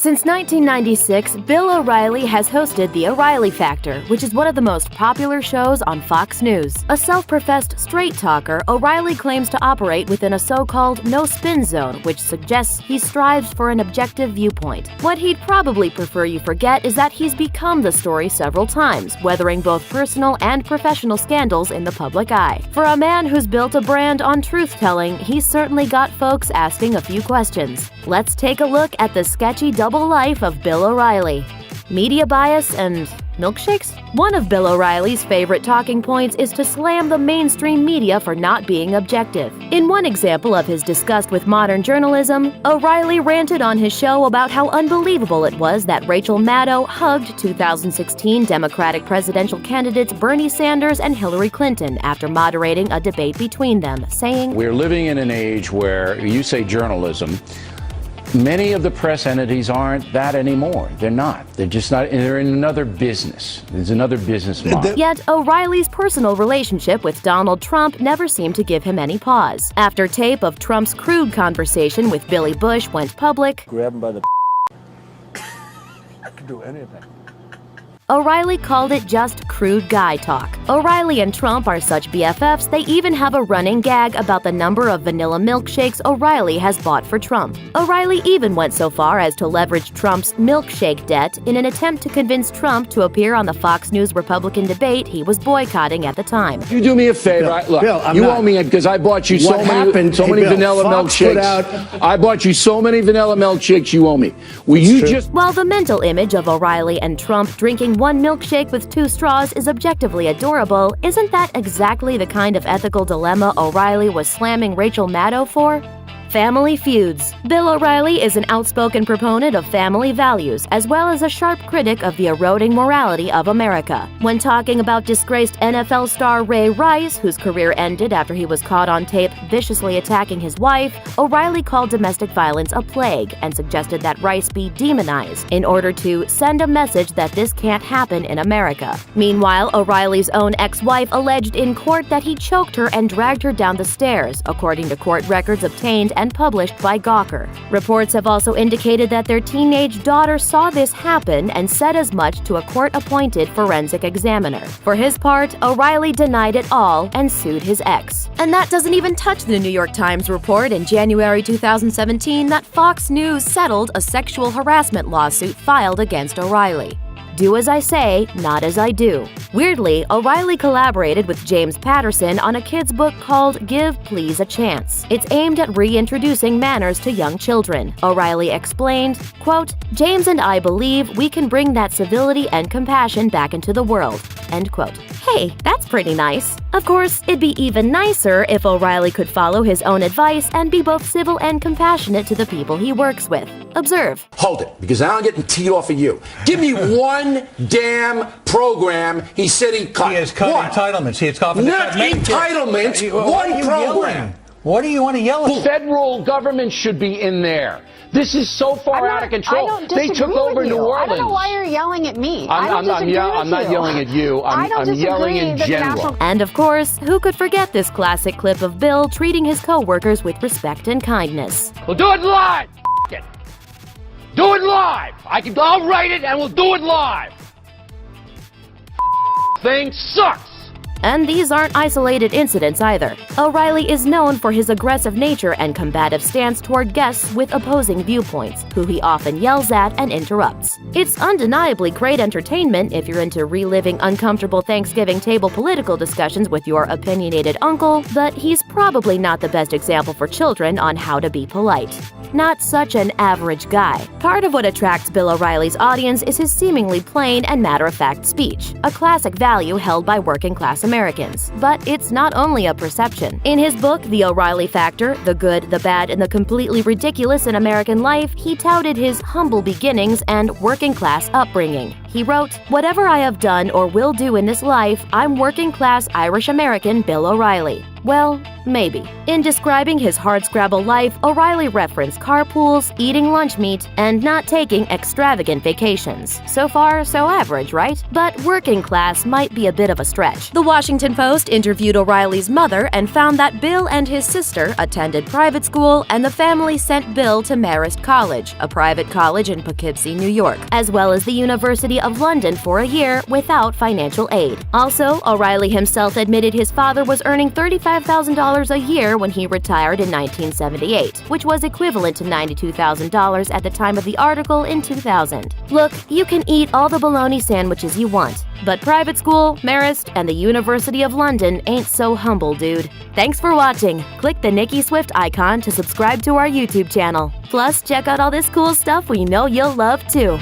Since 1996, Bill O'Reilly has hosted The O'Reilly Factor, which is one of the most popular shows on Fox News. A self-professed straight talker, O'Reilly claims to operate within a so-called no-spin zone, which suggests he strives for an objective viewpoint. What he'd probably prefer you forget is that he's become the story several times, weathering both personal and professional scandals in the public eye. For a man who's built a brand on truth-telling, he's certainly got folks asking a few questions. Let's take a look at the sketchy double life of Bill O'Reilly. Media bias and milkshakes? One of Bill O'Reilly's favorite talking points is to slam the mainstream media for not being objective. In one example of his disgust with modern journalism, O'Reilly ranted on his show about how unbelievable it was that Rachel Maddow hugged 2016 Democratic presidential candidates Bernie Sanders and Hillary Clinton after moderating a debate between them, saying, "We're living in an age where you say journalism. Many of the press entities aren't that anymore. They're not. They're just not. They're in another business. There's another business model." Yet O'Reilly's personal relationship with Donald Trump never seemed to give him any pause. After tape of Trump's crude conversation with Billy Bush went public, grab him by the I could do anything. O'Reilly called it just crude guy talk. O'Reilly and Trump are such BFFs, they even have a running gag about the number of vanilla milkshakes O'Reilly has bought for Trump. O'Reilly even went so far as to leverage Trump's milkshake debt in an attempt to convince Trump to appear on the Fox News Republican debate he was boycotting at the time. You do me a favor. Look, Bill, you owe me because I bought you so many vanilla milkshakes. I bought you so many vanilla milkshakes. You owe me. Will you just? While the mental image of O'Reilly and Trump drinking one milkshake with two straws is objectively adorable, isn't that exactly the kind of ethical dilemma O'Reilly was slamming Rachel Maddow for? Family feuds. Bill O'Reilly is an outspoken proponent of family values, as well as a sharp critic of the eroding morality of America. When talking about disgraced NFL star Ray Rice, whose career ended after he was caught on tape viciously attacking his wife, O'Reilly called domestic violence a plague and suggested that Rice be demonized in order to send a message that this can't happen in America. Meanwhile, O'Reilly's own ex-wife alleged in court that he choked her and dragged her down the stairs, according to court records obtained and published by Gawker. Reports have also indicated that their teenage daughter saw this happen and said as much to a court-appointed forensic examiner. For his part, O'Reilly denied it all and sued his ex. And that doesn't even touch the New York Times report in January 2017 that Fox News settled a sexual harassment lawsuit filed against O'Reilly. Do as I say, not as I do. Weirdly, O'Reilly collaborated with James Patterson on a kid's book called Give Please a Chance. It's aimed at reintroducing manners to young children. O'Reilly explained, quote, "James and I believe we can bring that civility and compassion back into the world." End quote. Hey, that's pretty nice. Of course, it'd be even nicer if O'Reilly could follow his own advice and be both civil and compassionate to the people he works with. Observe. Hold it, because now I'm getting teed off of you. Give me one damn program he said he cut. He has cut entitlements. He has cut not entitlements. One program. What do you want to yell at? The federal government should be in there. This is so far out of control. They took over New Orleans. I don't know why you're yelling at me. I'm not yelling at you. I'm yelling in general. And of course, who could forget this classic clip of Bill treating his co-workers with respect and kindness? We'll do it live. It. Do it live. I'll write it and we'll do it live. Thing sucks. And these aren't isolated incidents either. O'Reilly is known for his aggressive nature and combative stance toward guests with opposing viewpoints, who he often yells at and interrupts. It's undeniably great entertainment if you're into reliving uncomfortable Thanksgiving table political discussions with your opinionated uncle, but he's probably not the best example for children on how to be polite. Not such an average guy. Part of what attracts Bill O'Reilly's audience is his seemingly plain and matter-of-fact speech, a classic value held by working-class Americans. But it's not only a perception. In his book, The O'Reilly Factor, The Good, the Bad, and the Completely Ridiculous in American Life, he touted his humble beginnings and working-class upbringing. He wrote, "Whatever I have done or will do in this life, I'm working-class Irish-American Bill O'Reilly." Well, maybe. In describing his hardscrabble life, O'Reilly referenced carpools, eating lunch meat, and not taking extravagant vacations. So far, so average, right? But working class might be a bit of a stretch. The Washington Post interviewed O'Reilly's mother and found that Bill and his sister attended private school, and the family sent Bill to Marist College, a private college in Poughkeepsie, New York, as well as the University of London for a year without financial aid. Also, O'Reilly himself admitted his father was earning $35,000 a year when he retired in 1978, which was equivalent to $92,000 at the time of the article in 2000. Look, you can eat all the bologna sandwiches you want, but private school, Marist, and the University of London ain't so humble, dude. Thanks for watching. Click the Nicki Swift icon to subscribe to our YouTube channel. Plus, check out all this cool stuff we know you'll love too.